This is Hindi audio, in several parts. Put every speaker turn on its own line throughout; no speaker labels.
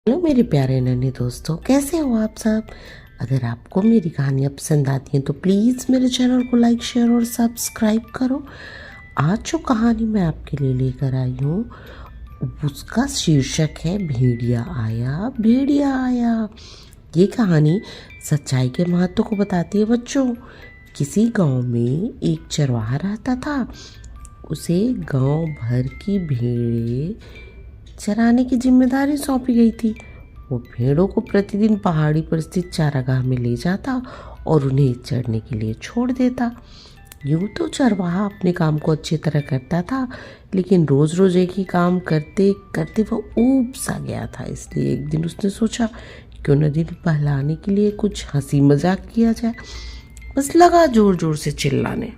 हेलो मेरे प्यारे नन्हे दोस्तों, कैसे हो आप सब। अगर आपको मेरी कहानियाँ पसंद आती हैं तो प्लीज़ मेरे चैनल को लाइक शेयर और सब्सक्राइब करो। आज जो कहानी मैं आपके लिए लेकर आई हूँ उसका शीर्षक है भेड़िया आया भेड़िया आया। ये कहानी सच्चाई के महत्व को बताती है बच्चों। किसी गांव में एक चरवाहा रहता था। उसे गांव भर की भेड़ें चराने की जिम्मेदारी सौंपी गई थी। वो भेड़ों को प्रतिदिन पहाड़ी पर स्थित चारागाह में ले जाता और उन्हें चरने के लिए छोड़ देता। यूं तो चरवाहा अपने काम को अच्छी तरह करता था, लेकिन रोज रोज एक ही काम करते करते वह ऊब सा गया था। इसलिए एक दिन उसने सोचा क्यों न दिल बहलाने के लिए कुछ हंसी मजाक किया जाए। बस लगा जोर जोर से चिल्लाने,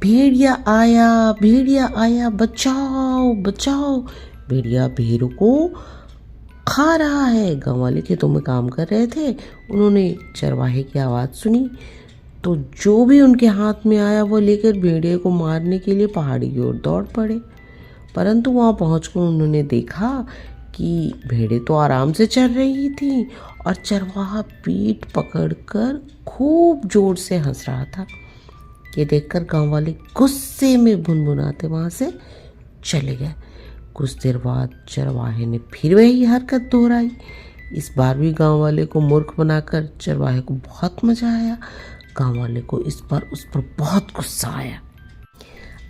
भेड़िया आया, बचाओ बचाओ, भेड़िया भेड़ों को खा रहा है। गाँव वाले खेतों में काम कर रहे थे। उन्होंने चरवाहे की आवाज़ सुनी तो जो भी उनके हाथ में आया वो लेकर भेड़िए को मारने के लिए पहाड़ी की ओर दौड़ पड़े। परंतु वहाँ पहुँचकर उन्होंने देखा कि भेड़ें तो आराम से चर रही थी और चरवाहा पीठ पकड़कर खूब जोर से हंस रहा था। ये देखकर गांव वाले गुस्से में भुनभुनाते वहाँ से चले गए। कुछ देर बाद चरवाहे ने फिर वही हरकत दोहराई। इस बार भी गांव वाले को मूर्ख बनाकर चरवाहे को बहुत मजा आया। गांव वाले को इस पर उस पर बहुत गुस्सा आया।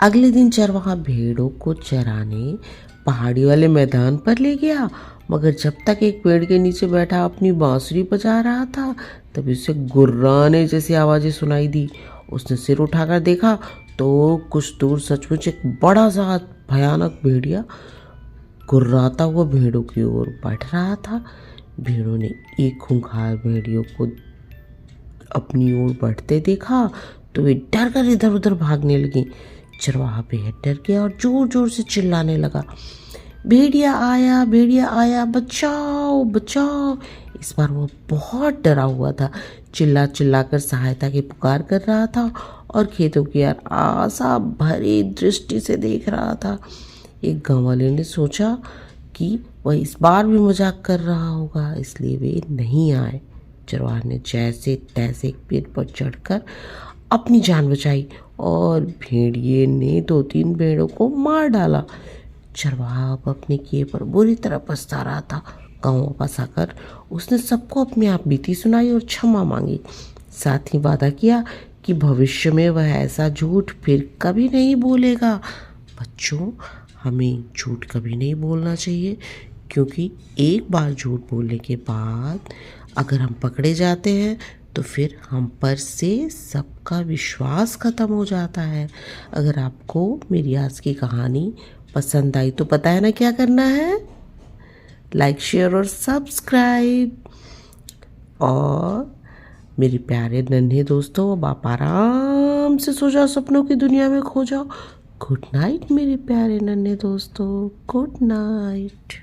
अगले दिन चरवाहा भेड़ों को चराने पहाड़ी वाले मैदान पर ले गया, मगर जब तक एक पेड़ के नीचे बैठा अपनी बांसुरी बजा रहा था तभी उसे गुर्राने जैसी आवाजें सुनाई दी। उसने सिर उठाकर देखा तो कुछ दूर सचमुच एक बड़ा सा भयानक भेड़िया गुर्राता हुआ भेड़ों की ओर बढ़ रहा था। भेड़ों ने एक खूंखार भेड़ियों को अपनी ओर बढ़ते देखा तो वे डर कर इधर उधर भागने लगी। चरवाहा बेहद डर गया और जोर जोर से चिल्लाने लगा, भेड़िया आया, बचाओ बचाओ। इस बार वो बहुत डरा हुआ था, चिल्ला चिल्ला कर सहायता की पुकार कर रहा था और खेतों की यार आशा भरी दृष्टि से देख रहा था। एक गाँव वाले ने सोचा कि वह इस बार भी मजाक कर रहा होगा, इसलिए वे नहीं आए। चरवाहा ने जैसे तैसे एक पेड़ पर चढ़कर अपनी जान बचाई और भेड़िए ने 2-3 भेड़ों को मार डाला। चरवाहा अब अपने किए पर बुरी तरह पछता रहा था। गाँव वापस आकर उसने सबको अपनी आप बीती सुनाई और क्षमा मांगी। साथ ही वादा किया कि भविष्य में वह ऐसा झूठ फिर कभी नहीं बोलेगा। बच्चों, हमें झूठ कभी नहीं बोलना चाहिए, क्योंकि एक बार झूठ बोलने के बाद अगर हम पकड़े जाते हैं तो फिर हम पर से सबका विश्वास खत्म हो जाता है। अगर आपको मेरी आज की कहानी पसंद आई तो पता है ना क्या करना है, लाइक शेयर और सब्सक्राइब। और मेरे प्यारे नन्हे दोस्तों, अब आप आराम से सो जाओ, सपनों की दुनिया में खो जाओ। गुड नाइट मेरे प्यारे नन्हे दोस्तों, गुड नाइट।